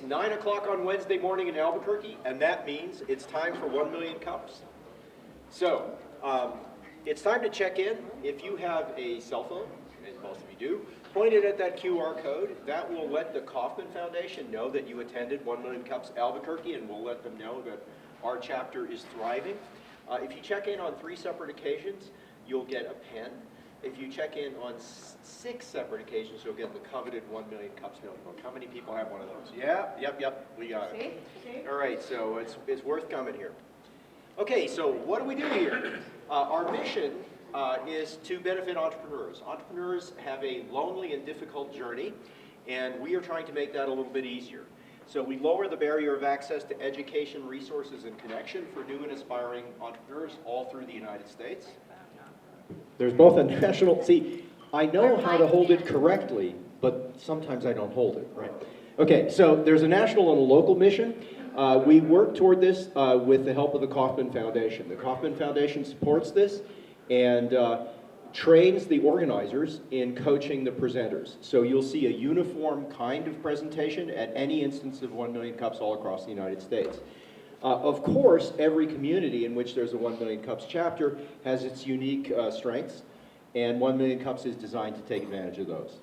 It's 9 o'clock on Wednesday morning in Albuquerque, and that means it's time for 1 million cups. So, it's time to check in. If you have a cell phone, and most of you do, point it at that QR code. That will let the Kauffman Foundation know that you attended 1 Million Cups Albuquerque, and we'll let them know that our chapter is thriving. If you check in on 3 separate occasions, you'll get a pen. If you check in on 6 separate occasions, you'll get the coveted 1 Million Cups notebook. How many people have one of those? Yeah, yep, we got it. See? All right, so it's worth coming here. Okay, so what do we do here? Our mission is to benefit entrepreneurs. Entrepreneurs have a lonely and difficult journey, and we are trying to make that a little bit easier. So we lower the barrier of access to education, resources, and connection for new and aspiring entrepreneurs all through the United States. There's both a national, see, I know how to hold it correctly, but sometimes I don't hold it, right? Okay, so there's a national and a local mission. We work toward this with the help of the Kauffman Foundation. The Kauffman Foundation supports this and trains the organizers in coaching the presenters. So you'll see a uniform kind of presentation at any instance of 1 Million Cups all across the United States. Of course, every community in which there's a 1 Million Cups chapter has its unique strengths, and 1 Million Cups is designed to take advantage of those.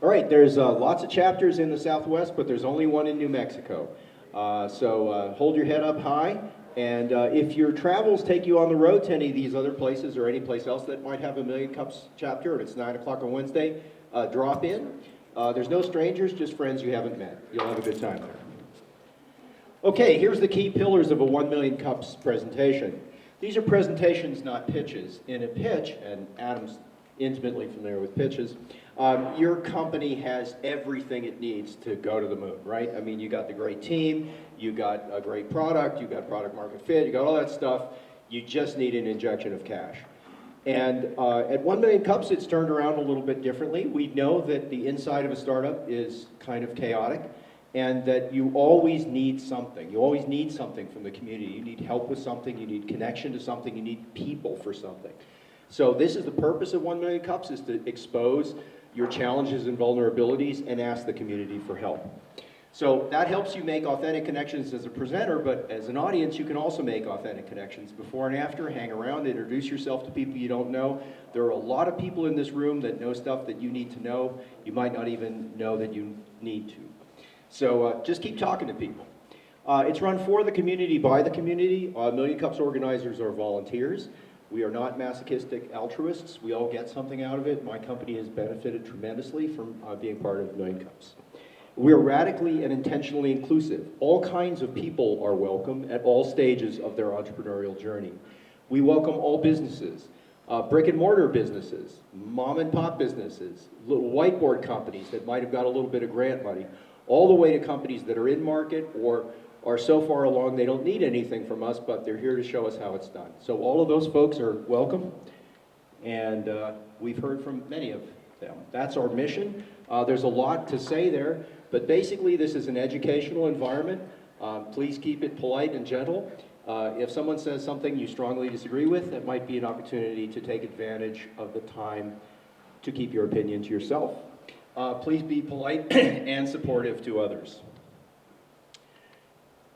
All right, there's lots of chapters in the Southwest, but there's only one in New Mexico. So hold your head up high, and if your travels take you on the road to any of these other places or any place else that might have a Million Cups chapter, and it's 9 o'clock on Wednesday, drop in. There's no strangers, just friends you haven't met. You'll have a good time there. Okay, here's the key pillars of a 1 Million Cups presentation. These are presentations, not pitches. In a pitch, and Adam's intimately familiar with pitches, your company has everything it needs to go to the moon, right? I mean, you got the great team, you got a great product, you got product market fit, you got all that stuff. You just need an injection of cash. And at 1 Million Cups, it's turned around a little bit differently. We know that the inside of a startup is kind of chaotic, and that you always need something. You always need something from the community. You need help with something, you need connection to something, you need people for something. So this is the purpose of 1 Million Cups, is to expose your challenges and vulnerabilities and ask the community for help. So that helps you make authentic connections as a presenter, but as an audience, you can also make authentic connections before and after. Hang around, introduce yourself to people you don't know. There are a lot of people in this room that know stuff that you need to know. You might not even know that you need to. So just keep talking to people. It's run for the community, by the community. Million Cups organizers are volunteers. We are not masochistic altruists. We all get something out of it. My company has benefited tremendously from being part of Million Cups. We're radically and intentionally inclusive. All kinds of people are welcome at all stages of their entrepreneurial journey. We welcome all businesses, brick and mortar businesses, mom and pop businesses, little whiteboard companies that might have got a little bit of grant money, all the way to companies that are in market or are so far along they don't need anything from us, but they're here to show us how it's done. So all of those folks are welcome, and we've heard from many of them. That's our mission. There's a lot to say there, but basically this is an educational environment. Please keep it polite and gentle. If someone says something you strongly disagree with, that might be an opportunity to take advantage of the time to keep your opinion to yourself. Please be polite and supportive to others.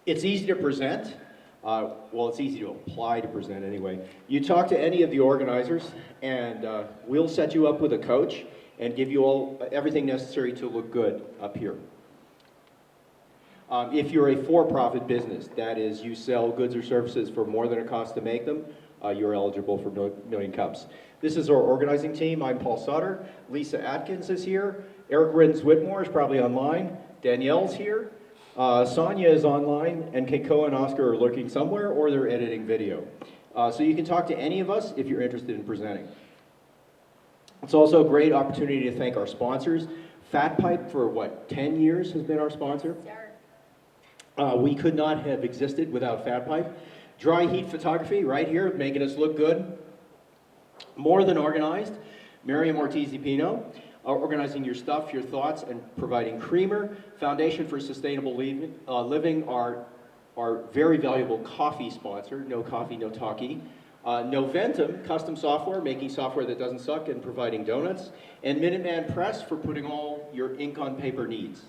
It's easy to present. Well, it's easy to apply to present anyway. You talk to any of the organizers, and we'll set you up with a coach and give you everything necessary to look good up here. If you're a for-profit business, that is, you sell goods or services for more than it costs to make them, you're eligible for Million Cups. This is our organizing team. I'm Paul Sutter. Lisa Atkins is here. Eric Riddens-Whitmore is probably online. Danielle's here. Sonia is online, and Keiko and Oscar are lurking somewhere, or they're editing video. So you can talk to any of us if you're interested in presenting. It's also a great opportunity to thank our sponsors. Fat Pipe, for 10 years has been our sponsor. We could not have existed without Fat Pipe. Dry Heat Photography, right here, making us look good. More Than Organized, Miriam Ortiz-Pino, organizing your stuff, your thoughts, and providing creamer. Foundation for Sustainable Living, our very valuable coffee sponsor. No coffee, no talkie. Noventum, custom software, making software that doesn't suck and providing donuts. And Minuteman Press for putting all your ink on paper needs.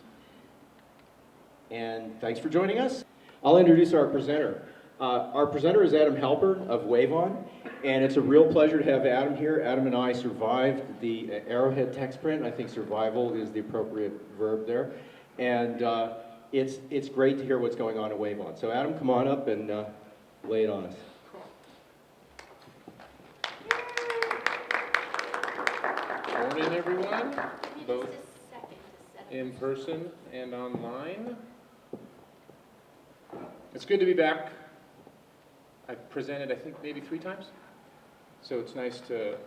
and thanks for joining us. I'll introduce our presenter. Our presenter is Adam Halpern of Wavon, and it's a real pleasure to have Adam here. Adam and I survived the Arrowhead tech sprint. I think survival is the appropriate verb there. And it's great to hear what's going on at Wavon. So Adam, come on up and lay it on us. Morning, everyone, both in person and online. It's good to be back. I've presented, I think, maybe 3 times. So it's nice to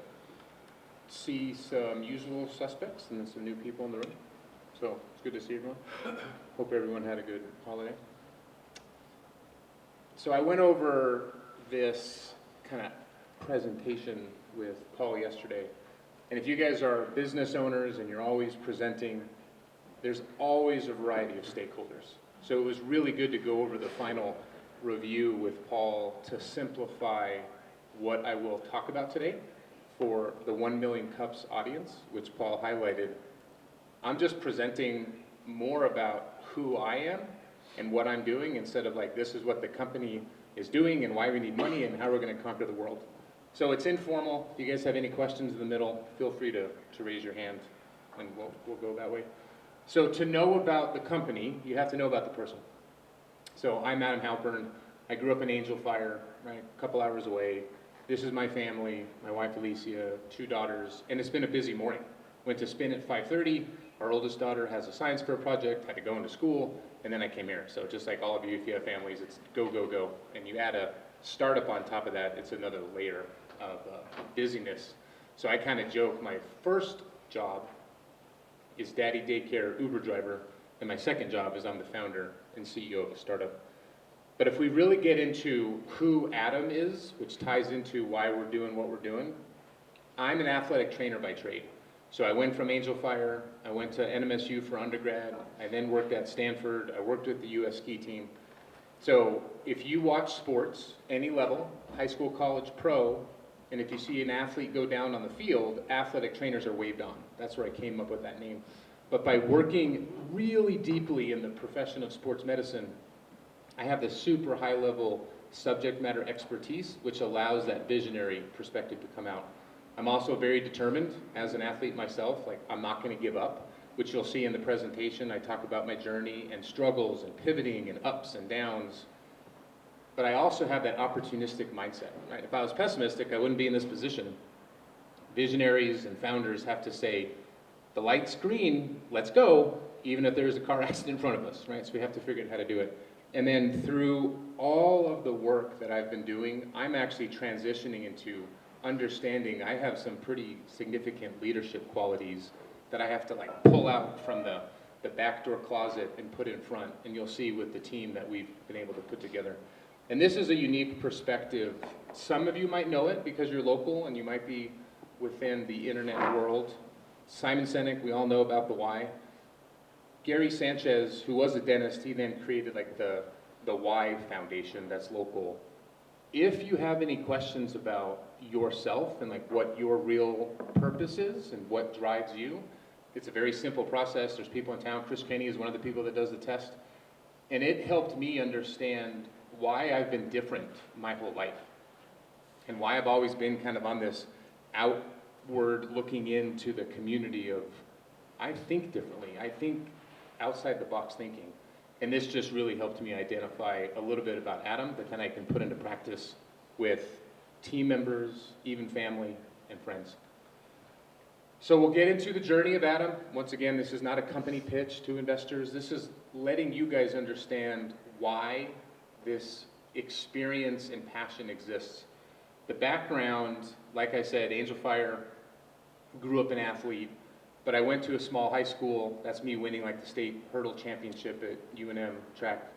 see some usual suspects and then some new people in the room. So it's good to see everyone. Hope everyone had a good holiday. So I went over this kind of presentation with Paul yesterday. And if you guys are business owners and you're always presenting, there's always a variety of stakeholders. So it was really good to go over the final review with Paul to simplify what I will talk about today for the 1 Million Cups audience, which Paul highlighted. I'm just presenting more about who I am and what I'm doing instead of like, this is what the company is doing and why we need money and how we're going to conquer the world. So it's informal. If you guys have any questions in the middle, feel free to raise your hand and we'll go that way. So to know about the company, you have to know about the person. So I'm Adam Halpern. I grew up in Angel Fire, right, a couple hours away. This is my family, my wife Alicia, 2 daughters, and it's been a busy morning. Went to spin at 5:30. Our oldest daughter has a science fair project, had to go into school, and then I came here. So just like all of you, if you have families, it's go, go, go. And you add a startup on top of that, it's another layer of busyness. So I kind of joke, my first job is daddy daycare Uber driver, and my second job is I'm the founder and CEO of a startup. But if we really get into who Adam is, which ties into why we're doing what we're doing, I'm an athletic trainer by trade. So I went from Angel Fire, I went to NMSU for undergrad, I then worked at Stanford, I worked with the US ski team. So if you watch sports, any level, high school, college, pro, and if you see an athlete go down on the field, athletic trainers are waved on. That's where I came up with that name. But by working really deeply in the profession of sports medicine, I have this super high level subject matter expertise, which allows that visionary perspective to come out. I'm also very determined as an athlete myself, like I'm not gonna give up, which you'll see in the presentation. I talk about my journey and struggles and pivoting and ups and downs. But I also have that opportunistic mindset, right? If I was pessimistic, I wouldn't be in this position. Visionaries and founders have to say, the light's green, let's go, even if there's a car accident in front of us, right? So we have to figure out how to do it. And then through all of the work that I've been doing, I'm actually transitioning into understanding I have some pretty significant leadership qualities that I have to like pull out from the backdoor closet and put in front. And you'll see with the team that we've been able to put together. And this is a unique perspective. Some of you might know it because you're local and you might be within the internet world. Simon Sinek, we all know about the why. Gary Sanchez, who was a dentist, he then created like the Why Foundation that's local. If you have any questions about yourself and like what your real purpose is and what drives you, it's a very simple process. There's people in town. Chris Kenny is one of the people that does the test. And it helped me understand why I've been different my whole life and why I've always been kind of on this outward looking into the community of I think differently. I think outside the box thinking. And this just really helped me identify a little bit about Adam that then I can put into practice with team members, even family and friends. So we'll get into the journey of Adam. Once again, this is not a company pitch to investors. This is letting you guys understand why this experience and passion exists. The background, like I said, Angel Fire, grew up an athlete, but I went to a small high school. That's me winning like the state hurdle championship at UNM track.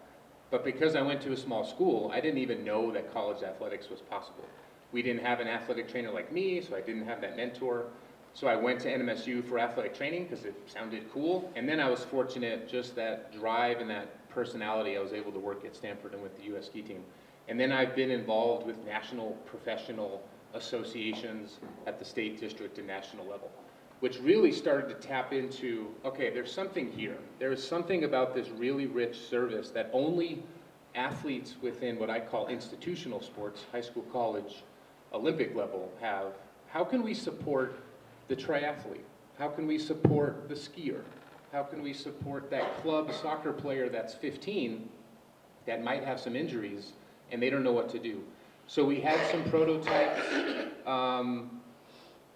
But because I went to a small school, I didn't even know that college athletics was possible. We didn't have an athletic trainer like me, so I didn't have that mentor. So I went to NMSU for athletic training because it sounded cool. And then I was fortunate, just that drive and that personality, I was able to work at Stanford and with the US ski team. And then I've been involved with national professional associations at the state, district, and national level. which really started to tap into, okay, there's something here. There's something about this really rich service that only athletes within what I call institutional sports, high school, college, Olympic level have. How can we support the triathlete? How can we support the skier? How can we support that club soccer player that's 15 that might have some injuries and they don't know what to do? So we had some prototypes.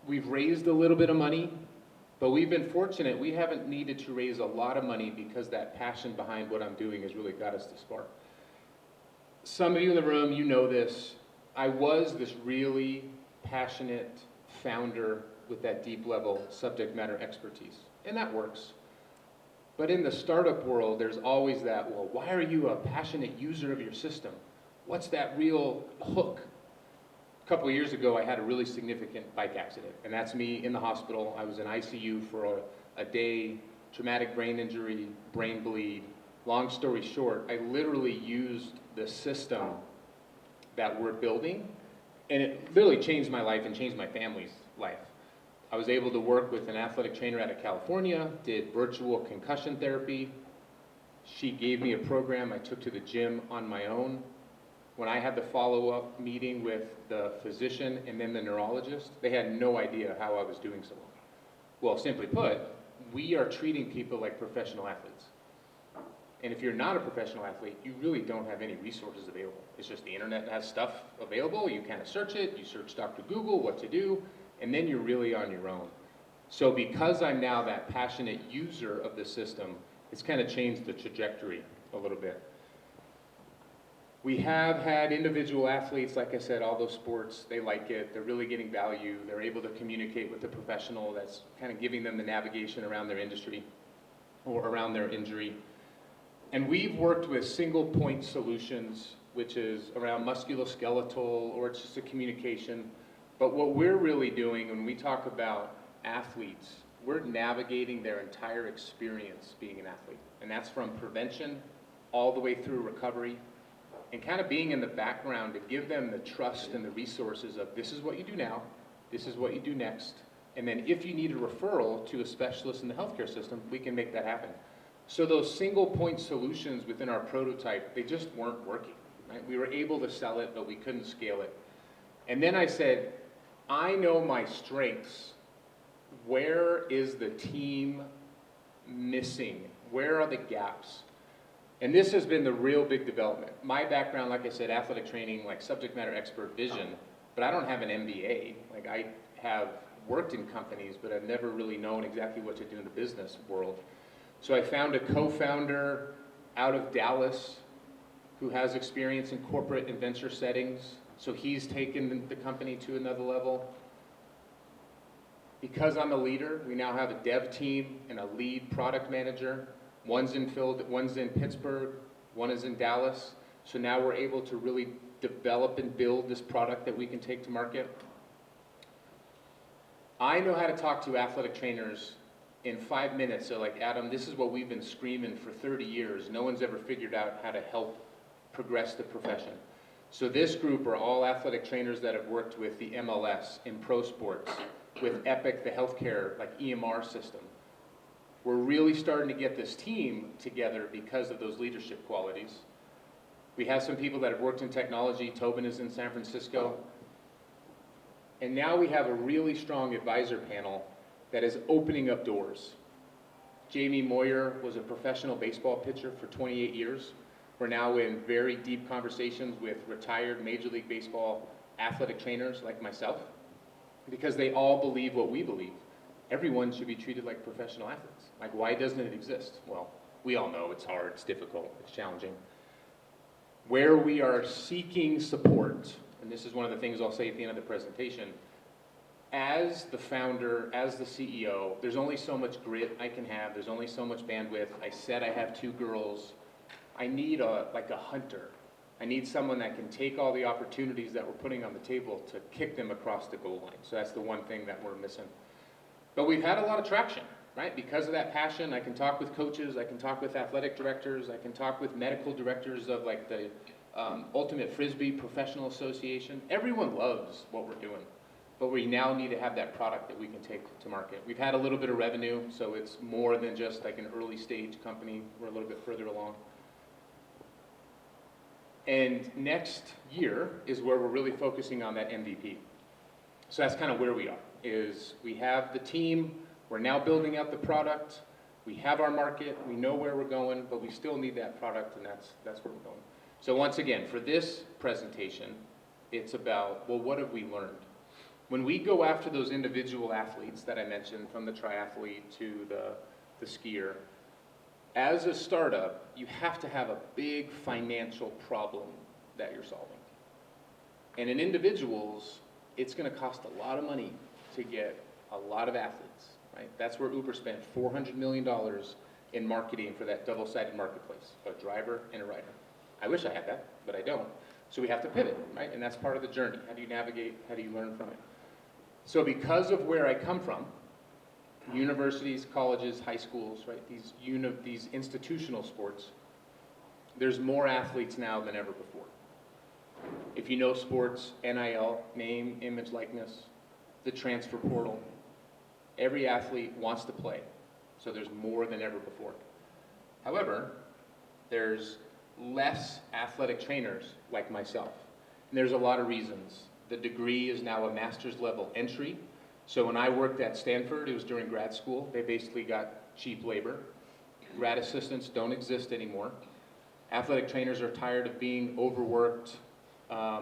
We've raised a little bit of money, but we've been fortunate. We haven't needed to raise a lot of money because that passion behind what I'm doing has really got us this far. Some of you in the room, you know this. I was this really passionate founder with that deep level subject matter expertise, and that works. But in the startup world, there's always that, well, why are you a passionate user of your system? What's that real hook? A couple of years ago, I had a really significant bike accident, and that's me in the hospital. I was in ICU for a day, traumatic brain injury, brain bleed. Long story short, I literally used the system that we're building, and it literally changed my life and changed my family's life. I was able to work with an athletic trainer out of California, did virtual concussion therapy. She gave me a program I took to the gym on my own. When I had the follow-up meeting with the physician and then the neurologist, they had no idea how I was doing so well. Well, simply put, we are treating people like professional athletes. And if you're not a professional athlete, you really don't have any resources available. It's just the internet has stuff available, you kind of search it, you search Dr. Google, what to do, and then you're really on your own. So because I'm now that passionate user of the system, it's kind of changed the trajectory a little bit. We have had individual athletes, like I said, all those sports, they like it, they're really getting value, they're able to communicate with the professional that's kind of giving them the navigation around their industry or around their injury. And we've worked with single point solutions, which is around musculoskeletal, or it's just a communication. But what we're really doing when we talk about athletes, we're navigating their entire experience being an athlete. And that's from prevention all the way through recovery, and kind of being in the background to give them the trust and the resources of this is what you do now, this is what you do next, and then if you need a referral to a specialist in the healthcare system, we can make that happen. So those single point solutions within our prototype, they just weren't working, right? We were able to sell it, but we couldn't scale it. And then I said, I know my strengths. Where is the team missing? Where are the gaps? And this has been the real big development. My background, like I said, athletic training, like subject matter expert vision, but I don't have an MBA. Like I have worked in companies, but I've never really known exactly what to do in the business world. So I found a co-founder out of Dallas who has experience in corporate and venture settings. So he's taken the company to another level. Because I'm a leader, we now have a dev team and a lead product manager. One's in Pittsburgh, one is in Dallas. So now we're able to really develop and build this product that we can take to market. I know how to talk to athletic trainers in 5 minutes. So like, Adam, this is what we've been screaming for 30 years. No one's ever figured out how to help progress the profession. So this group are all athletic trainers that have worked with the MLS in pro sports, with Epic, the healthcare, like EMR system. We're really starting to get this team together because of those leadership qualities. We have some people that have worked in technology. Tobin is in San Francisco. And now we have a really strong advisor panel that is opening up doors. Jamie Moyer was a professional baseball pitcher for 28 years. We're now in very deep conversations with retired Major League Baseball athletic trainers like myself, because they all believe what we believe. Everyone should be treated like professional athletes. Like, why doesn't it exist? Well, we all know it's hard, it's difficult, it's challenging. Where we are seeking support, and this is one of the things I'll say at the end of the presentation, as the founder, as the CEO, there's only so much grit I can have, there's only so much bandwidth. I said I have 2 girls. I need a hunter. I need someone that can take all the opportunities that we're putting on the table to kick them across the goal line. So that's the one thing that we're missing. But we've had a lot of traction, right? Because of that passion, I can talk with coaches, I can talk with athletic directors, I can talk with medical directors of like the Ultimate Frisbee Professional Association. Everyone loves what we're doing. but we now need to have that product that we can take to market. We've had a little bit of revenue, so it's more than just like an early stage company. We're a little bit further along. And next year is where we're really focusing on that MVP. So that's kind of where we are, is we have the team, we're now building out the product, we have our market, we know where we're going, but we still need that product, and that's where we're going. So once again, for this presentation, it's about, well, what have we learned? When we go after those individual athletes that I mentioned, from the triathlete to the skier, as a startup, you have to have a big financial problem that you're solving. And in individuals, it's going to cost a lot of money to get a lot of athletes, right? That's where Uber spent $400 million in marketing for that double-sided marketplace, a driver and a rider. I wish I had that, but I don't. So we have to pivot, right? And that's part of the journey. How do you navigate? How do you learn from it? So because of where I come from, universities, colleges, high schools, right? These institutional sports, there's more athletes now than ever before. If you know sports, NIL, name, image, likeness, the transfer portal, every athlete wants to play. So there's more than ever before. However, there's less athletic trainers like myself. And there's a lot of reasons. The degree is now a master's level entry. So when I worked at Stanford, it was during grad school. They basically got cheap labor. Grad assistants don't exist anymore. Athletic trainers are tired of being overworked.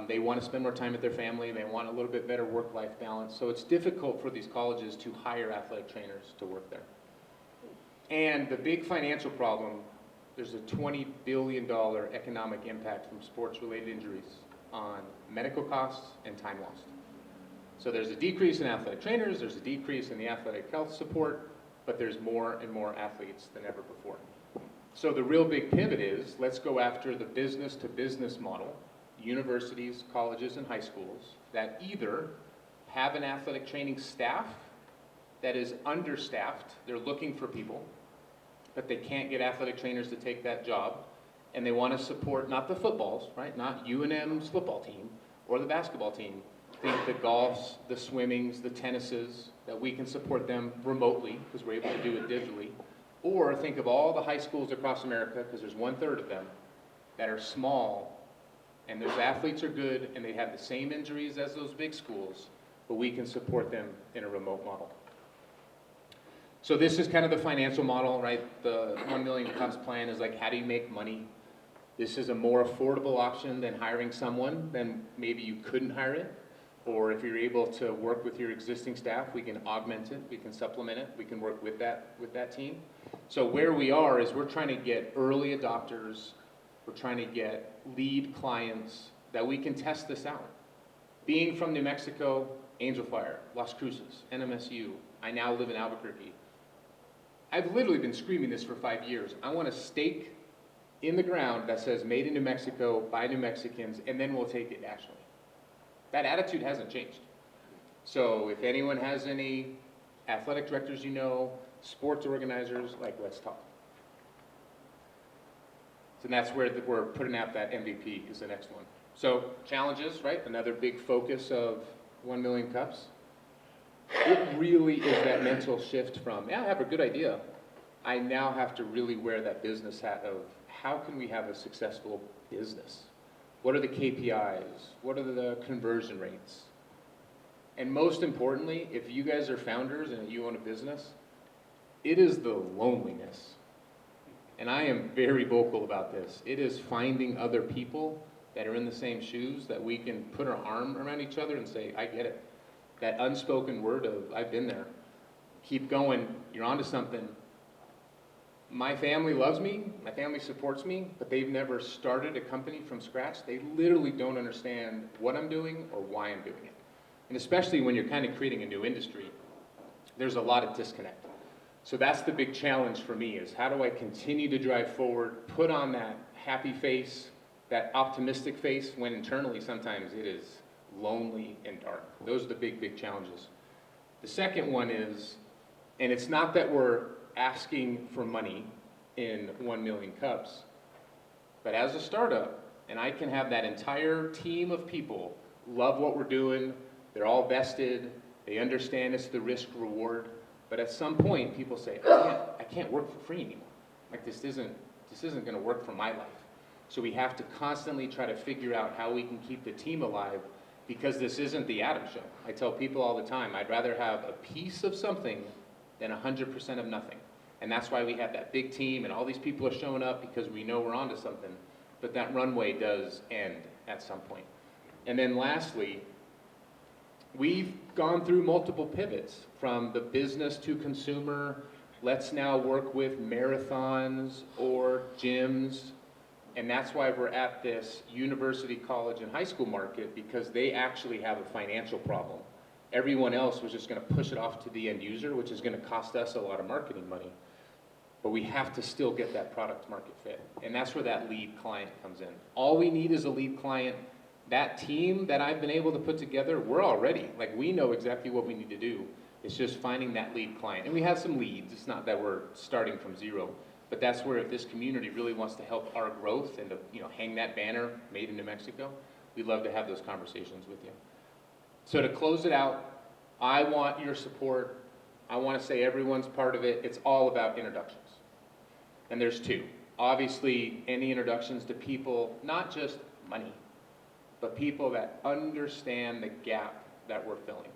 They want to spend more time with their family. They want a little bit better work-life balance. So it's difficult for these colleges to hire athletic trainers to work there. And the big financial problem, there's a $20 billion economic impact from sports-related injuries on medical costs and time lost. So there's a decrease in athletic trainers, there's a decrease in the athletic health support, but there's more and more athletes than ever before. So the real big pivot is, let's go after the business-to-business model, universities, colleges, and high schools that either have an athletic training staff that is understaffed, they're looking for people, but they can't get athletic trainers to take that job, and they want to support not the footballs, right, not UNM's football team or the basketball team. Think the golfs, the swimmings, the tennises, that we can support them remotely because we're able to do it digitally. Or think of all the high schools across America, because there's 1/3 of them, that are small, and those athletes are good, and they have the same injuries as those big schools, but we can support them in a remote model. So this is kind of the financial model, right? The 1 million cups plan is like, how do you make money? This is a more affordable option than hiring someone, then maybe you couldn't hire it. Or if you're able to work with your existing staff, we can augment it, we can supplement it, we can work with that team. So where we are is we're trying to get early adopters, we're trying to get lead clients that we can test this out. Being from New Mexico, Angel Fire, Las Cruces, NMSU, I now live in Albuquerque. I've literally been screaming this for 5 years. I want a stake in the ground that says made in New Mexico by New Mexicans, and then we'll take it nationally. That attitude hasn't changed. So if anyone has any athletic directors you know, sports organizers, like, let's talk. So that's where we're putting out that MVP is the next one. So challenges, right? Another big focus of 1 million cups. It really is that mental shift from, yeah, I have a good idea. I now have to really wear that business hat of how can we have a successful business? What are the KPIs? What are the conversion rates? And most importantly, if you guys are founders and you own a business, it is the loneliness. And I am very vocal about this. It is finding other people that are in the same shoes that we can put our arm around each other and say, I get it. That unspoken word of, I've been there. Keep going, you're onto something. My family loves me, my family supports me, but they've never started a company from scratch. They literally don't understand what I'm doing or why I'm doing it. And especially when you're kind of creating a new industry, there's a lot of disconnect. So that's the big challenge for me is how do I continue to drive forward, put on that happy face, that optimistic face when internally sometimes it is lonely and dark. Those are the big, big challenges. The second one is, and it's not that we're asking for money in 1 million cups, but as a startup, and I can have that entire team of people love what we're doing, they're all vested, they understand it's the risk reward, but at some point people say, I can't work for free anymore. Like this isn't gonna work for my life. So we have to constantly try to figure out how we can keep the team alive, because this isn't the Adam show. I tell people all the time, I'd rather have a piece of something than 100% of nothing. And that's why we have that big team and all these people are showing up, because we know we're onto something. But that runway does end at some point. And then lastly, we've gone through multiple pivots from the business to consumer. Let's now work with marathons or gyms. And that's why we're at this university, college, and high school market, because they actually have a financial problem. Everyone else was just going to push it off to the end user, which is going to cost us a lot of marketing money. But we have to still get that product market fit. And that's where that lead client comes in. All we need is a lead client. That team that I've been able to put together, we're all ready. Like, we know exactly what we need to do. It's just finding that lead client. And we have some leads. It's not that we're starting from zero. But that's where, if this community really wants to help our growth and to, hang that banner, Made in New Mexico, we'd love to have those conversations with you. So to close it out, I want your support. I want to say everyone's part of it. It's all about introductions. And there's two. Obviously, any introductions to people, not just money, but people that understand the gap that we're filling,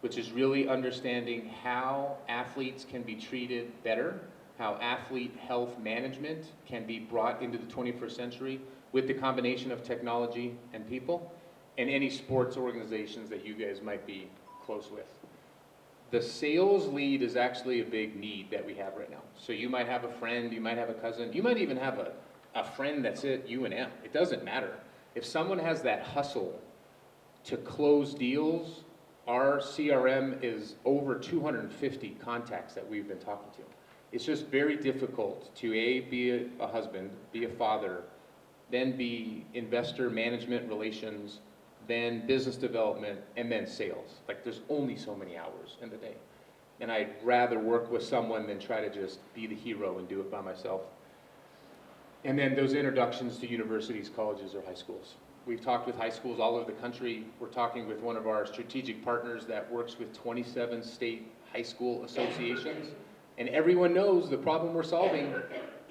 which is really understanding how athletes can be treated better, how athlete health management can be brought into the 21st century with the combination of technology and people, and any sports organizations that you guys might be close with. The sales lead is actually a big need that we have right now. So you might have a friend, you might have a cousin, you might even have a friend that's at UNM. It doesn't matter. If someone has that hustle to close deals, our CRM is over 250 contacts that we've been talking to. It's just very difficult to be a husband, be a father, then be investor management relations, then business development, and then sales. Like, there's only so many hours in the day. And I'd rather work with someone than try to just be the hero and do it by myself. And then those introductions to universities, colleges, or high schools. We've talked with high schools all over the country. We're talking with one of our strategic partners that works with 27 state high school associations. And everyone knows the problem we're solving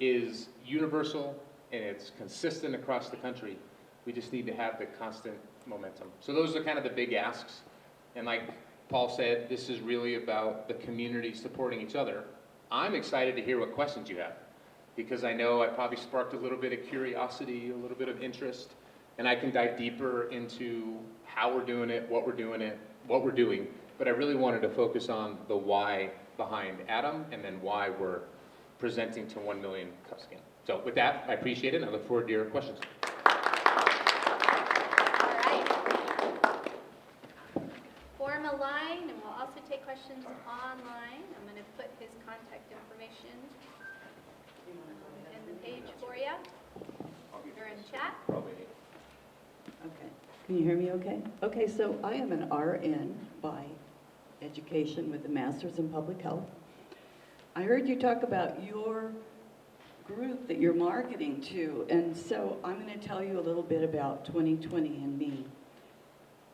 is universal and it's consistent across the country. We just need to have the constant momentum. So those are kind of the big asks. And like Paul said, this is really about the community supporting each other. I'm excited to hear what questions you have, because I know I probably sparked a little bit of curiosity, a little bit of interest, and I can dive deeper into how we're doing it, what we're doing. But I really wanted to focus on the why behind Adam, and then why we're presenting to 1 million cup scan. So with that, I appreciate it, and I look forward to your questions. Form a line, and we'll also take questions online. I'm going to put his contact information in the page for you. You're in chat. Okay. Can you hear me okay? Okay, so I am an RN by education with a master's in public health. I heard you talk about your group that you're marketing to, and so I'm going to tell you a little bit about 2020 and me.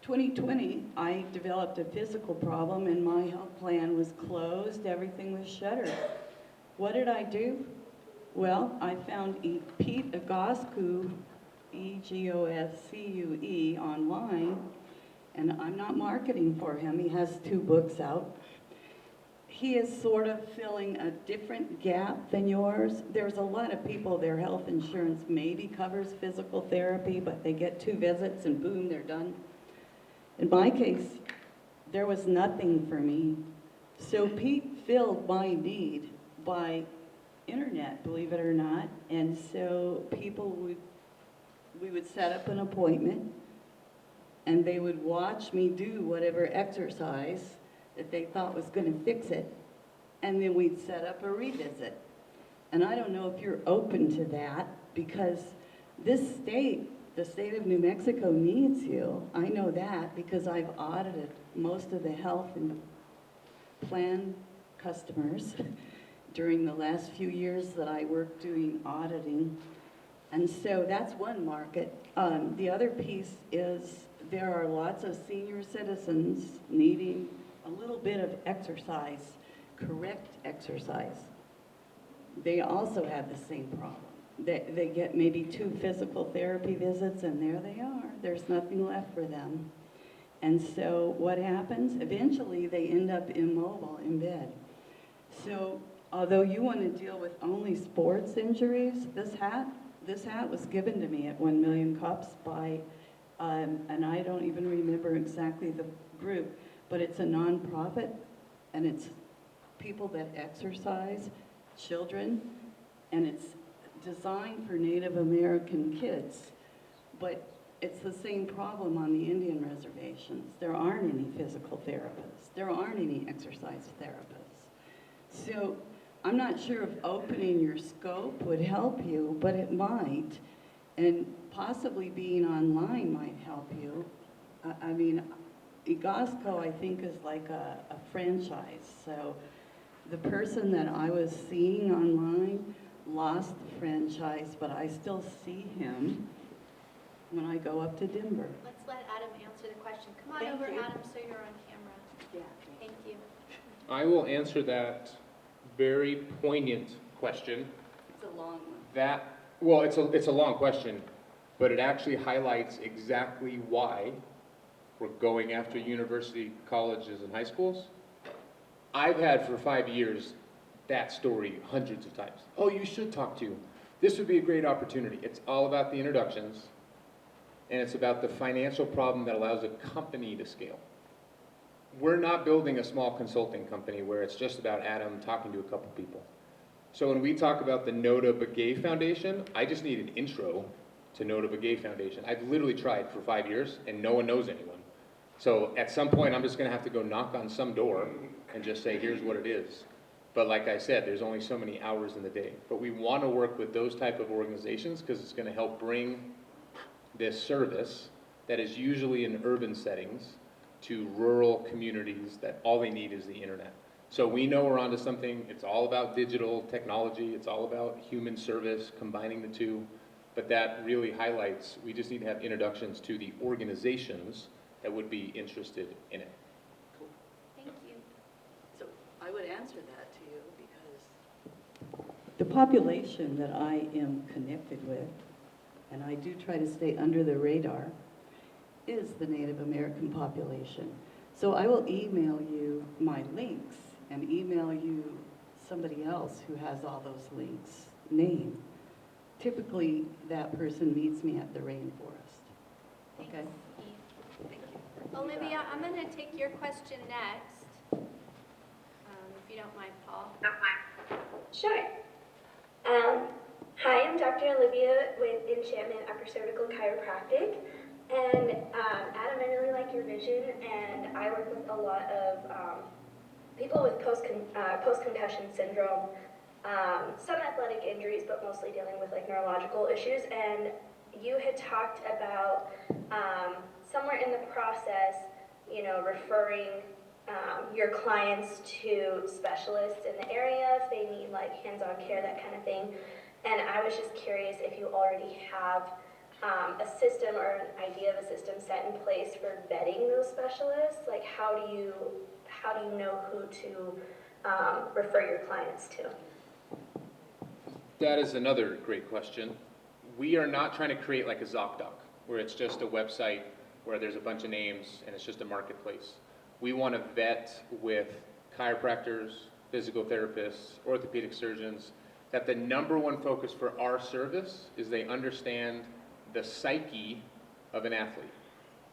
2020, I developed a physical problem and my health plan was closed, everything was shuttered. What did I do? Well, I found Pete Egoscue, E-G-O-S-C-U-E, online, and I'm not marketing for him. He has 2 books out. He is sort of filling a different gap than yours. There's a lot of people, their health insurance maybe covers physical therapy, but they get 2 visits and boom, they're done. In my case, there was nothing for me. So Pete filled my need by internet, believe it or not. And so we would set up an appointment and they would watch me do whatever exercise that they thought was going to fix it. And then we'd set up a revisit. And I don't know if you're open to that, because this state, the state of New Mexico, needs you. I know that because I've audited most of the health and plan customers during the last few years that I worked doing auditing. And so that's one market. The other piece is there are lots of senior citizens needing a little bit of exercise, correct exercise. They also have the same problem. They get maybe 2 physical therapy visits and there they are. There's nothing left for them. And so what happens? Eventually they end up immobile in bed. So although you want to deal with only sports injuries, this hat was given to me at 1 Million Cups by, and I don't even remember exactly the group, but it's a nonprofit and it's people that exercise, children, and it's designed for Native American kids. But it's the same problem on the Indian reservations. There aren't any physical therapists. There aren't any exercise therapists. So I'm not sure if opening your scope would help you, but it might. And possibly being online might help you. I mean, Egosco, I think, is like a franchise. So the person that I was seeing online lost the franchise, but I still see him when I go up to Denver. Let's let Adam answer the question. Come on Thank over, you. Adam, so you're on camera. Yeah. Thank you. I will answer that very poignant question. It's a long one. Well, it's a long question, but it actually highlights exactly why we're going after university colleges and high schools. I've had for 5 years that story hundreds of times. Oh, you should talk to. This would be a great opportunity. It's all about the introductions, and it's about the financial problem that allows a company to scale. We're not building a small consulting company where it's just about Adam talking to a couple people. So when we talk about the Nota Begay Foundation, I just need an intro to Nota Begay Foundation. I've literally tried for 5 years and no one knows anyone. So at some point I'm just gonna have to go knock on some door and just say, here's what it is. But like I said, there's only so many hours in the day. But we wanna work with those type of organizations because it's gonna help bring this service that is usually in urban settings to rural communities that all they need is the internet. So we know we're onto something. It's all about digital technology. It's all about human service, combining the two. But that really highlights, we just need to have introductions to the organizations that would be interested in it. Thank you. So I would answer that to you because the population that I am connected with, and I do try to stay under the radar, is the Native American population. So I will email you my links and email you somebody else who has all those links' name. Typically, that person meets me at the rainforest. Thanks, Okay? Eve. Thank you. Olivia, I'm going to take your question next, if you don't mind, Paul. Sure. Hi, I'm Dr. Olivia with Enchantment Upper Cervical Chiropractic. And Adam, I really like your vision, and I work with a lot of people with post-concussion syndrome, some athletic injuries, but mostly dealing with like neurological issues. And you had talked about somewhere in the process, you know, referring your clients to specialists in the area if they need like hands-on care, that kind of thing. And I was just curious if you already have a system or an idea of a system set in place for vetting those specialists. Like how do you know who to refer your clients to? That is another great question. We are not trying to create like a ZocDoc, where it's just a website where there's a bunch of names and it's just a marketplace. We want to vet with chiropractors, physical therapists, orthopedic surgeons, that the number one focus for our service is they understand the psyche of an athlete.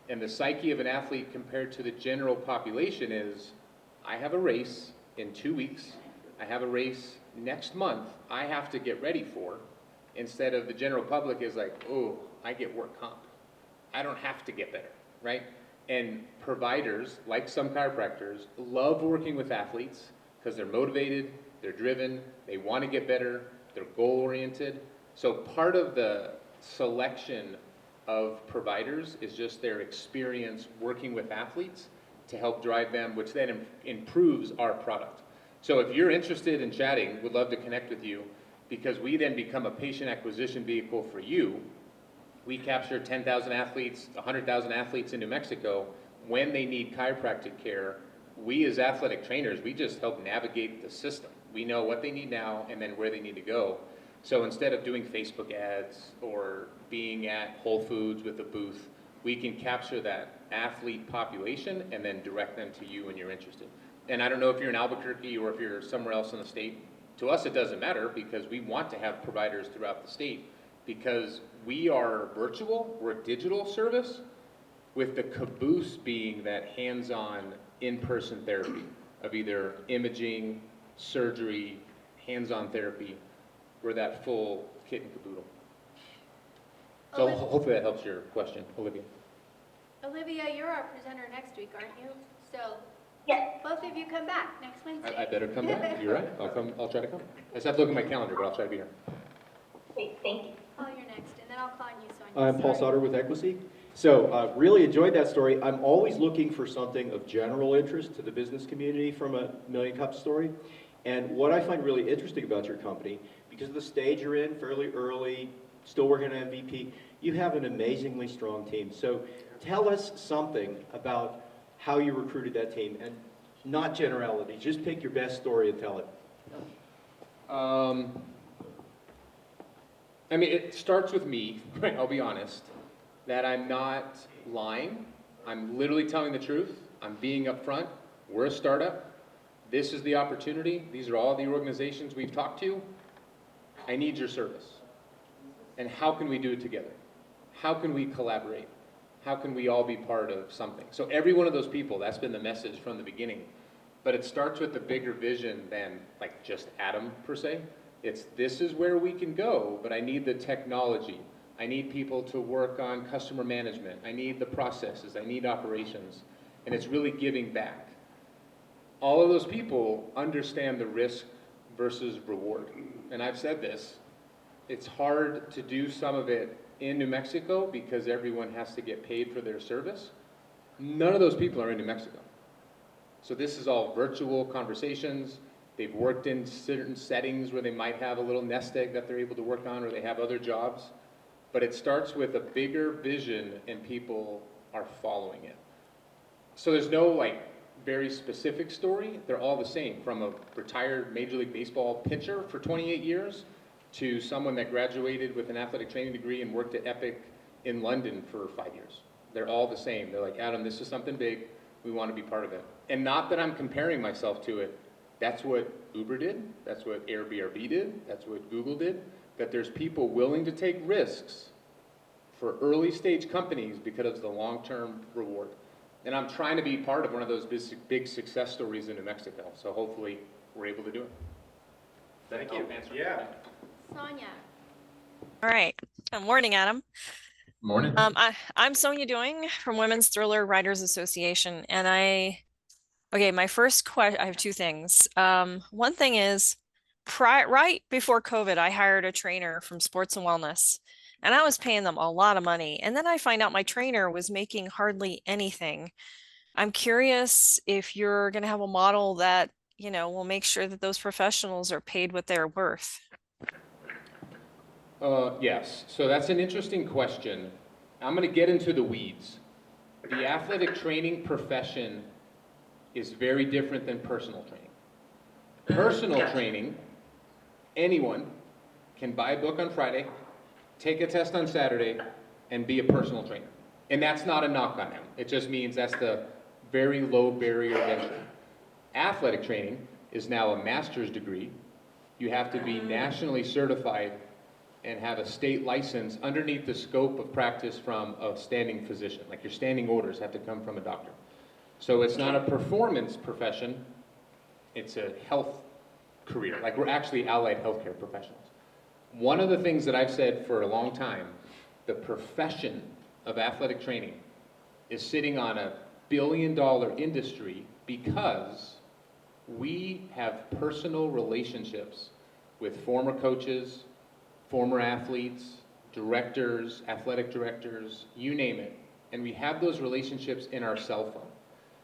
And the psyche of an athlete compared to the general population is, I have a race in 2 weeks, I have a race next month I have to get ready for, instead of the general public is like, oh, I get work comp. I don't have to get better, right? And providers, like some chiropractors, love working with athletes because they're motivated, they're driven, they want to get better, they're goal-oriented. So part of the selection of providers is just their experience working with athletes to help drive them, which then improves our product. So if you're interested in chatting, we'd love to connect with you, because we then become a patient acquisition vehicle for you, We capture 10,000 athletes, 100,000 athletes in New Mexico. When they need chiropractic care, we as athletic trainers, we just help navigate the system. We know what they need now and then where they need to go. So instead of doing Facebook ads or being at Whole Foods with a booth, we can capture that athlete population and then direct them to you when you're interested. And I don't know if you're in Albuquerque or if you're somewhere else in the state. To us, it doesn't matter because we want to have providers throughout the state because we are virtual, we're a digital service with the caboose being that hands-on in-person therapy of either imaging, surgery, hands-on therapy. We're that full kit and caboodle. So Olivia. hopefully that helps your question, Olivia. Olivia, you're our presenter next week, aren't you? So Yes. both of you come back next Wednesday. I better come back. You're right. I'll try to come. I just have to look at my calendar, but I'll try to be here. Great, thank you. Paul, you're next, and then I'll call on you, Sonia. I'm Paul Sorry. Sauter with Equisy. So really enjoyed that story. I'm always looking for something of general interest to the business community from a Million Cup story. And what I find really interesting about your company, because of the stage you're in, fairly early, still working on MVP, you have an amazingly strong team. So tell us something about how you recruited that team, and not generalities. Just pick your best story and tell it. I mean, it starts with me, right? I'll be honest, that I'm not lying. I'm literally telling the truth. I'm being upfront. We're a startup. This is the opportunity. These are all the organizations we've talked to. I need your service. And how can we do it together? How can we collaborate? How can we all be part of something? So every one of those people, that's been the message from the beginning. But it starts with a bigger vision than like just Adam per se. It's this is where we can go, but I need the technology. I need people to work on customer management. I need the processes. I need operations. And it's really giving back. All of those people understand the risk versus reward. And I've said this, it's hard to do some of it in New Mexico because everyone has to get paid for their service. None of those people are in New Mexico. So this is all virtual conversations. They've worked in certain settings where they might have a little nest egg that they're able to work on, or they have other jobs. But it starts with a bigger vision and people are following it. So there's no like very specific story. They're all the same, from a retired Major League Baseball pitcher for 28 years to someone that graduated with an athletic training degree and worked at Epic in London for 5 years. They're all the same. They're like, Adam, this is something big. We want to be part of it. And not that I'm comparing myself to it. That's what Uber did. That's what Airbnb did. That's what Google did. That there's people willing to take risks for early stage companies because of the long-term reward. And I'm trying to be part of one of those big success stories in New Mexico. So hopefully we're able to do it. Thank I'll you. answer. Yeah. Sonia. All right. Good morning, Adam. Morning. I'm Sonia Doing from Women's Thriller Writers Association, and my first question, I have two things. One thing is, right before COVID, I hired a trainer from Sports and Wellness, and I was paying them a lot of money. And then I find out my trainer was making hardly anything. I'm curious if you're going to have a model that, will make sure that those professionals are paid what they're worth. Yes, so that's an interesting question. I'm going to get into the weeds. The athletic training profession is very different than personal training. Personal training, anyone can buy a book on Friday, take a test on Saturday, and be a personal trainer. And that's not a knock on them. It just means that's the very low barrier of entry. Athletic training is now a master's degree. You have to be nationally certified and have a state license underneath the scope of practice from a standing physician. Like your standing orders have to come from a doctor. So it's not a performance profession, it's a health career. Like we're actually allied healthcare professionals. One of the things that I've said for a long time, the profession of athletic training is sitting on $1 billion industry because we have personal relationships with former coaches, former athletes, directors, athletic directors, you name it. And we have those relationships in our cell phone.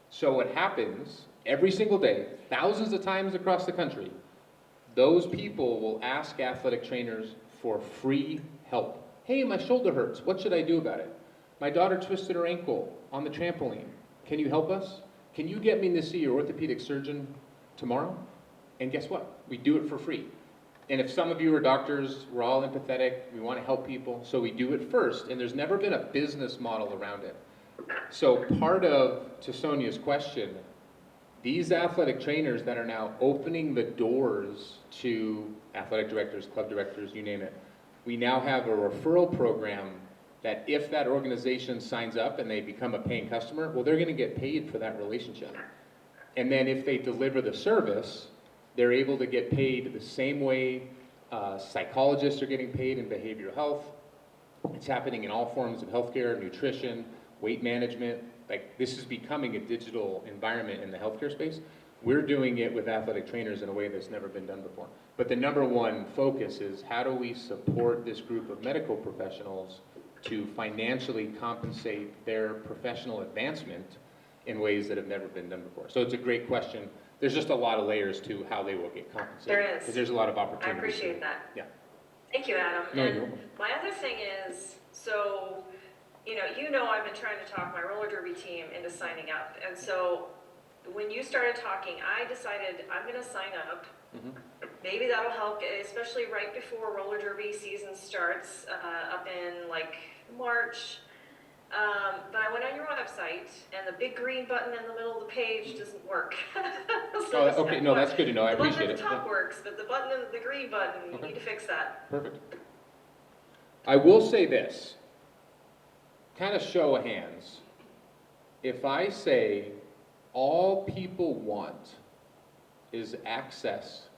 So what happens every single day, thousands of times across the country, those people will ask athletic trainers for free help. Hey, my shoulder hurts. What should I do about it? My daughter twisted her ankle on the trampoline. Can you help us? Can you get me to see your orthopedic surgeon tomorrow? And guess what? We do it for free. And if some of you are doctors, we're all empathetic, we want to help people, so we do it first, and there's never been a business model around it. So part of, to Sonia's question, these athletic trainers that are now opening the doors to athletic directors, club directors, you name it, we now have a referral program that if that organization signs up and they become a paying customer, well, they're going to get paid for that relationship. And then if they deliver the service, they're able to get paid the same way psychologists are getting paid in behavioral health. It's happening in all forms of healthcare, nutrition, weight management. Like, this is becoming a digital environment in the healthcare space. We're doing it with athletic trainers in a way that's never been done before. But the number one focus is how do we support this group of medical professionals to financially compensate their professional advancement in ways that have never been done before. So it's a great question. There's just a lot of layers to how they will get compensated. There is. Because there's a lot of I opportunities. appreciate that. Yeah. Thank you, Adam. No, and you're welcome. my other thing is, so, you know I've been trying to talk my roller derby team into signing up. And so when you started talking, I decided I'm going to sign up. Mm-hmm. Maybe that'll help, especially right before roller derby season starts up in like March. But I went on your website, and the big green button in the middle of the page doesn't work. So Oh, okay, no, that's good to know. I appreciate it. The button at the top Yeah. works, but the button, the green button, you Okay. need to fix that. Perfect. I will say this, kind of show of hands. If I say all people want is access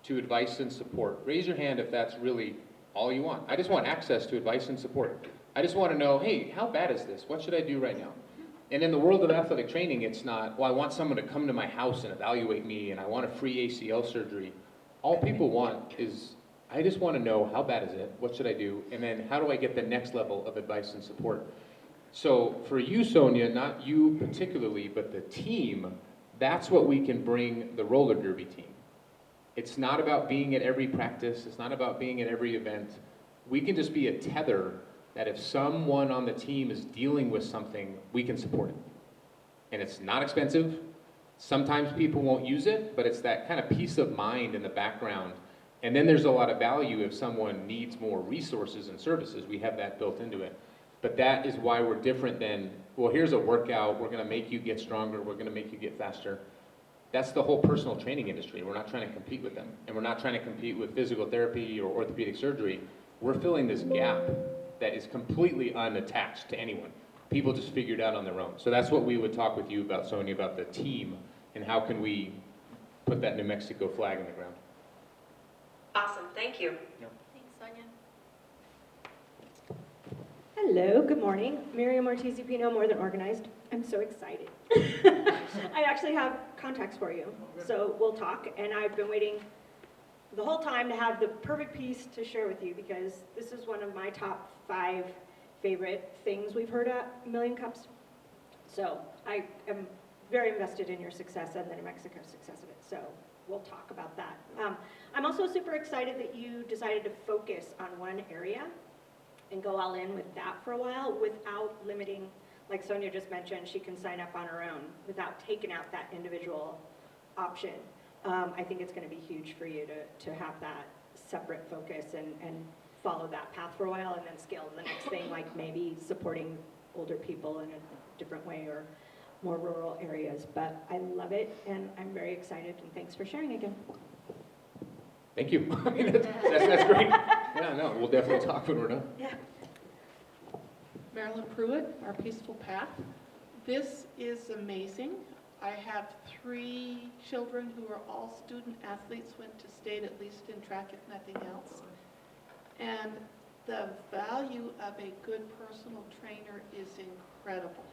to advice and support, raise your hand if that's really all you want. I just want access to advice and support. I just want to know, hey, how bad is this? What should I do right now? And in the world of athletic training, it's not, well, I want someone to come to my house and evaluate me, and I want a free ACL surgery. All people want is, I just want to know, how bad is it? What should I do? And then how do I get the next level of advice and support? So for you, Sonia, not you particularly, but the team, that's what we can bring the roller derby team. It's not about being at every practice. It's not about being at every event. We can just be a tether that if someone on the team is dealing with something, we can support it. And it's not expensive. Sometimes people won't use it, but it's that kind of peace of mind in the background. And then there's a lot of value if someone needs more resources and services. We have that built into it. But that is why we're different than, well, here's a workout. We're going to make you get stronger. We're going to make you get faster. That's the whole personal training industry. We're not trying to compete with them. And we're not trying to compete with physical therapy or orthopedic surgery. We're filling this gap that is completely unattached to anyone. People just figure it out on their own. So that's what we would talk with you about, Sonia, about the team and how can we put that New Mexico flag in the ground. Awesome, thank you. Thanks, Sonia. Hello, good morning. Miriam Ortiz Pino, More Than Organized. I'm so excited. I actually have contacts for you, so we'll talk. And I've been waiting the whole time to have the perfect piece to share with you because this is one of my top 5 favorite things we've heard at Million Cups. So I am very invested in your success and the New Mexico success of it. So we'll talk about that. I'm also super excited that you decided to focus on one area and go all in with that for a while without limiting, like Sonia just mentioned, she can sign up on her own without taking out that individual option. I think it's going to be huge for you to have that separate focus and follow that path for a while and then scale to the next thing, like maybe supporting older people in a different way or more rural areas. But I love it, and I'm very excited, and thanks for sharing again. Thank you. I mean, that's great. Yeah, no, we'll definitely talk when we're done. Yeah. Marilyn Pruitt, Our Peaceful Path. This is amazing. I have 3 children who are all student athletes, went to state at least in track if nothing else. And the value of a good personal trainer is incredible.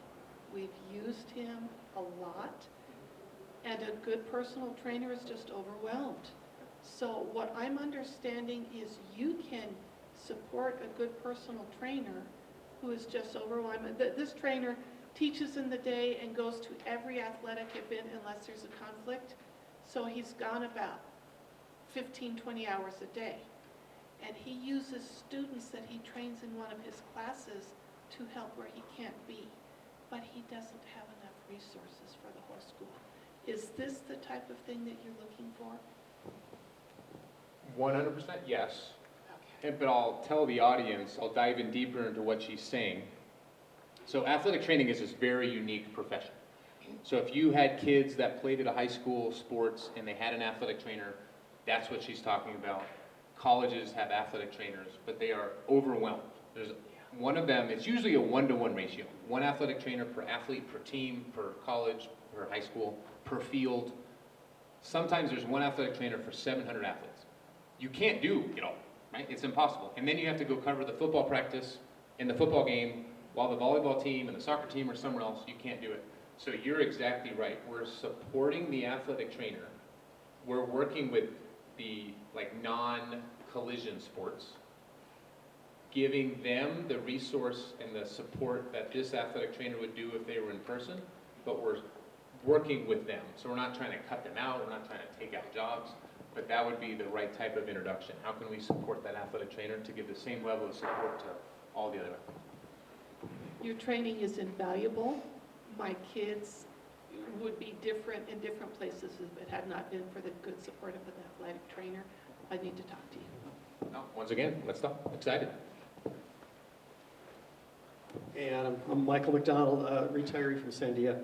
We've used him a lot, and a good personal trainer is just overwhelmed. So what I'm understanding is you can support a good personal trainer who is just overwhelmed. This trainer teaches in the day and goes to every athletic event unless there's a conflict. So he's gone about 15, 20 hours a day. and he uses students that he trains in one of his classes to help where he can't be, but he doesn't have enough resources for the whole school. Is this the type of thing that you're looking for? 100% yes. Okay. But I'll tell the audience, I'll dive in deeper into what she's saying. So athletic training is this very unique profession. So if you had kids that played at a high school sports and they had an athletic trainer, that's what she's talking about. Colleges have athletic trainers, but they are overwhelmed. There's one of them, it's usually a 1-to-1 ratio. One athletic trainer per athlete, per team, per college, per high school, per field. Sometimes there's one athletic trainer for 700 athletes. You can't do it all, right? It's impossible. And then you have to go cover the football practice and the football game while the volleyball team and the soccer team are somewhere else. You can't do it. So you're exactly right. We're supporting the athletic trainer. We're working with the non-collision sports, giving them the resource and the support that this athletic trainer would do if they were in person, but we're working with them. So we're not trying to cut them out, we're not trying to take out jobs, but that would be the right type of introduction. How can we support that athletic trainer to give the same level of support to all the other athletes? Your training is invaluable. My kids would be different in different places if it had not been for the good support of an athletic trainer. I need to talk to you. No, once again, let's talk. Excited. Hey Adam, I'm Michael McDonald, retiree from Sandia.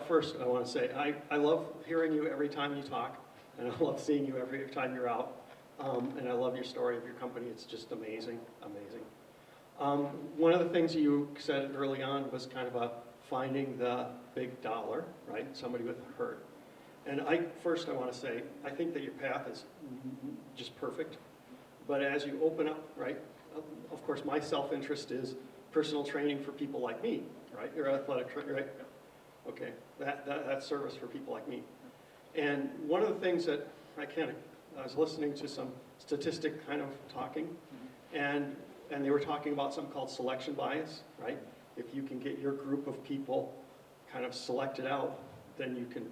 First I want to say, I love hearing you every time you talk, and I love seeing you every time you're out. And I love your story of your company. It's just amazing, amazing. One of the things you said early on was kind of finding the big dollar, right? Somebody with a hurt. And I want to say, I think that your path is just perfect. But as you open up, right? Of course, my self-interest is personal training for people like me, right? You're athletic trainer, right? Okay, that's service for people like me. And one of the things that I was listening to some statistic kind of talking, and they were talking about something called selection bias, right? If you can get your group of people kind of selected out, then you can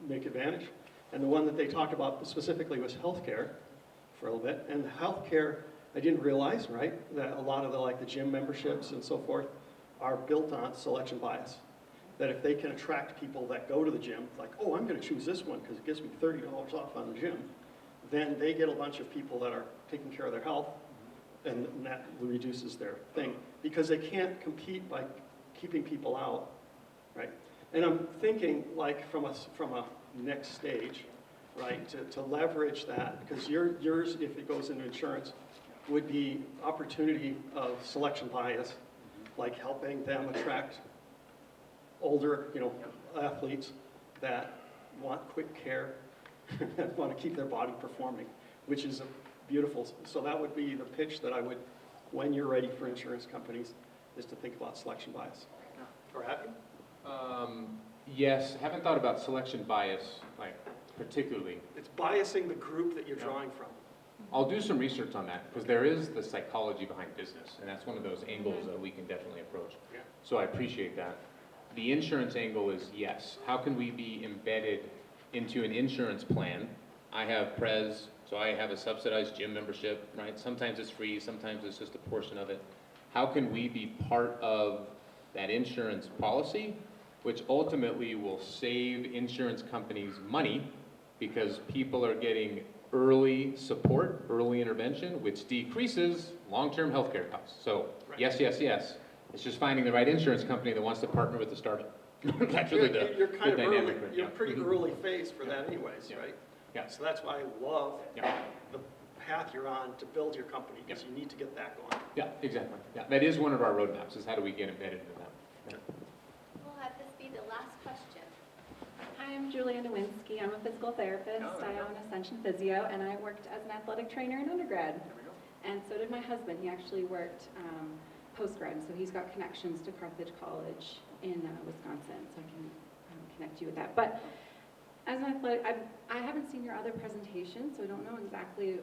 make advantage. And the one that they talked about specifically was healthcare for a little bit. And healthcare, I didn't realize, right, that a lot of the gym memberships and so forth are built on selection bias. That if they can attract people that go to the gym, like, oh, I'm going to choose this one because it gives me $30 off on the gym, then they get a bunch of people that are taking care of their health, and that reduces their thing. Because they can't compete by keeping people out, right? And I'm thinking, like, from a next stage, right, to leverage that, because yours, if it goes into insurance, would be opportunity of selection bias, like helping them attract older, athletes that want quick care, that want to keep their body performing, which is a beautiful. So that would be the pitch that I would, when you're ready for insurance companies, is to think about selection bias. Or have you? Yes, haven't thought about selection bias, particularly. It's biasing the group that you're drawing from. I'll do some research on that, because there is the psychology behind business, and that's one of those angles that we can definitely approach. Yeah. So I appreciate that. The insurance angle is yes. How can we be embedded into an insurance plan? I have Prez, so I have a subsidized gym membership, right? Sometimes it's free, sometimes it's just a portion of it. How can we be part of that insurance policy, which ultimately will save insurance companies money because people are getting early support, early intervention, which decreases long-term healthcare costs. So yes, yes, yes. It's just finding the right insurance company that wants to partner with the startup. That's really you're kind of dynamic early. right You're now. pretty early phase for that anyways, right? Yeah. So that's why I love Yeah. the path you're on to build your company, because you need to get that going. Yeah, exactly. Yeah, that is one of our roadmaps, is how do we get embedded into that. Yeah. We'll have this be the last question. Hi, I'm Julia Nowinski. I'm a physical therapist. I own Ascension Physio, and I worked as an athletic trainer in undergrad. And so did my husband. He actually worked post-grad, so he's got connections to Carthage College in Wisconsin, so I can connect you with that. But as an athletic, I haven't seen your other presentations, so I don't know exactly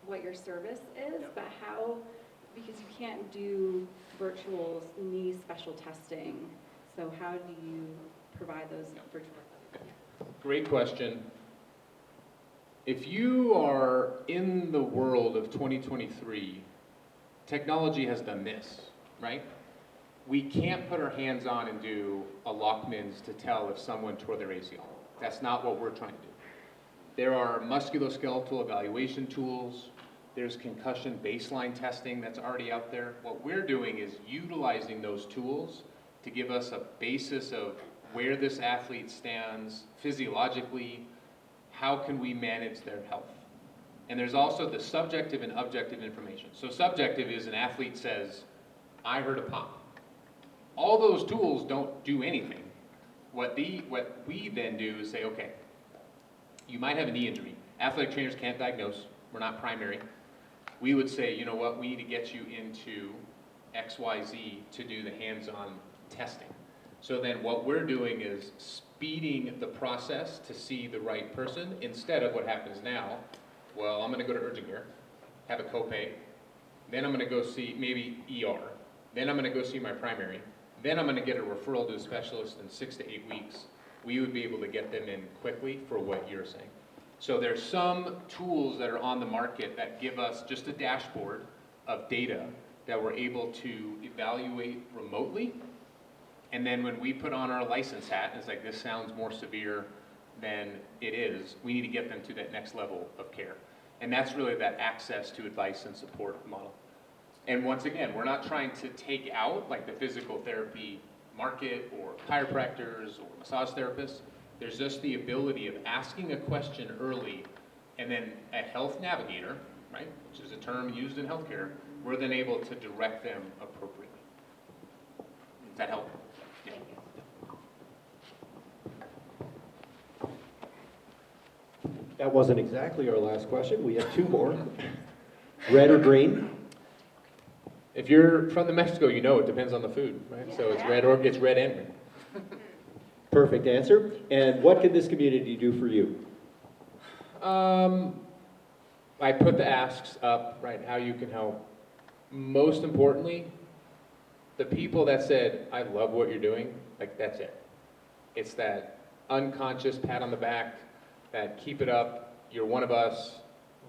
what your service is, but how, because you can't do virtual knee special testing, so how do you provide those virtual? Great question. If you are in the world of 2023, technology has done this, right? We can't put our hands on and do a Lockman's to tell if someone tore their ACL. That's not what we're trying to do. There are musculoskeletal evaluation tools. There's concussion baseline testing that's already out there. What we're doing is utilizing those tools to give us a basis of where this athlete stands physiologically, how can we manage their health. And there's also the subjective and objective information. So subjective is an athlete says, I heard a pop. All those tools don't do anything. What we then do is say, okay, you might have a knee injury. Athletic trainers can't diagnose. We're not primary. We would say, you know what, we need to get you into XYZ to do the hands-on testing. So then what we're doing is speeding the process to see the right person instead of what happens now. Well, I'm going to go to urgent care, have a copay, then I'm going to go see maybe ER, then I'm going to go see my primary, then I'm going to get a referral to a specialist in 6 to 8 weeks. We would be able to get them in quickly for what you're saying. So there's some tools that are on the market that give us just a dashboard of data that we're able to evaluate remotely. And then when we put on our license hat, it's like, this sounds more severe than it is, we need to get them to that next level of care. And that's really that access to advice and support model. And once again, we're not trying to take out like the physical therapy market or chiropractors or massage therapists. There's just the ability of asking a question early, and then a health navigator, right, which is a term used in healthcare, we're then able to direct them appropriately. Does that help? Yeah. That wasn't exactly our last question. We have two more. Red or green? If you're from New Mexico, you know it depends on the food, right? So it's red and green. Perfect answer. And what can this community do for you? I put the asks up, right, how you can help. Most importantly, the people that said, I love what you're doing, like that's it. It's that unconscious pat on the back, that keep it up, you're one of us,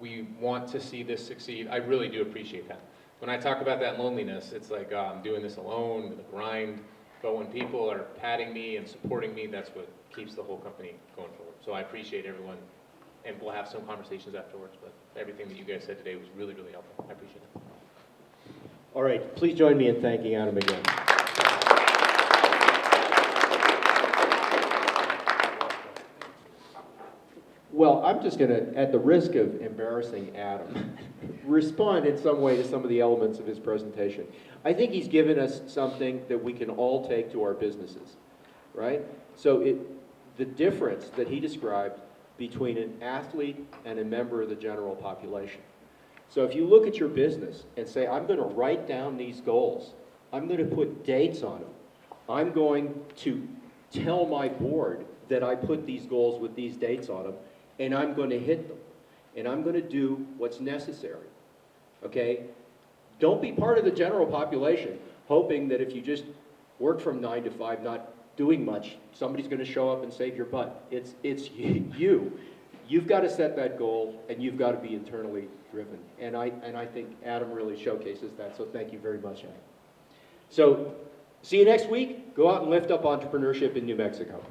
we want to see this succeed. I really do appreciate that. When I talk about that loneliness, it's like, I'm doing this alone, the grind, but when people are patting me and supporting me, that's what keeps the whole company going forward. So I appreciate everyone, and we'll have some conversations afterwards, but everything that you guys said today was really, really helpful. I appreciate it. All right, please join me in thanking Adam again. Well, I'm just going to, at the risk of embarrassing Adam, respond in some way to some of the elements of his presentation. I think he's given us something that we can all take to our businesses, right? So the difference that he described between an athlete and a member of the general population. So if you look at your business and say, I'm going to write down these goals, I'm going to put dates on them, I'm going to tell my board that I put these goals with these dates on them, and I'm going to hit them, and I'm going to do what's necessary, okay? Don't be part of the general population, hoping that if you just work from 9 to 5, not doing much, somebody's going to show up and save your butt. It's you. You've got to set that goal, and you've got to be internally driven. And I think Adam really showcases that, so thank you very much, Adam. So, see you next week. Go out and lift up entrepreneurship in New Mexico.